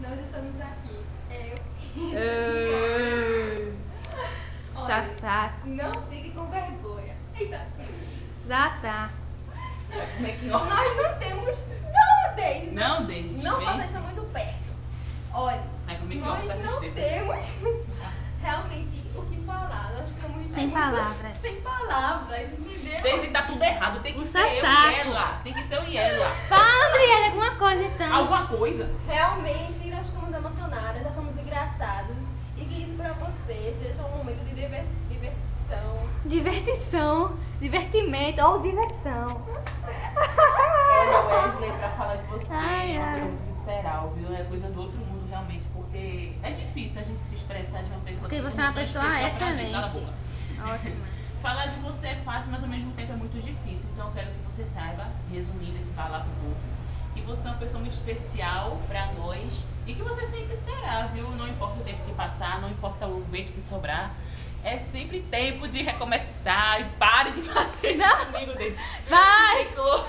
Nós estamos aqui. Eu. Puxa saco. Não fique com vergonha. Eita. Já tá. Como é que Nós não temos. Não, Deise. Não, Deise. Não faça isso muito perto. Olha. Ai, como é que Nós essa não tristeza? temos realmente o que falar. Nós ficamos Sem palavras. Sem palavras, entendeu? Deise, tá tudo errado. Tem que Puxa ser eu saco. e ela. Tem que ser eu e ela. Fala, Andriele, alguma coisa então. Alguma coisa? Realmente nós ficamos emocionadas, achamos engraçados e que isso pra você seja um momento de diversão. Divertição, divertimento ou diversão. Olha, Wesley, pra falar de você, Ai, é uma ai. coisa muito visceral, viu? É coisa do outro mundo, realmente, porque é difícil a gente se expressar de uma pessoa Porque que você é uma tão pessoa especial pra gente. Cala a excelente. boca. Ótima. Falar de você é fácil, mas ao mesmo tempo é muito difícil. Então eu quero que você saiba, resumindo esse balaco todo, que você é uma pessoa muito especial pra nós e que você sempre será, viu? Não importa o tempo que passar, não importa o vento que sobrar. É sempre tempo de recomeçar e pare de fazer isso comigo desse. Vai! Ridículo.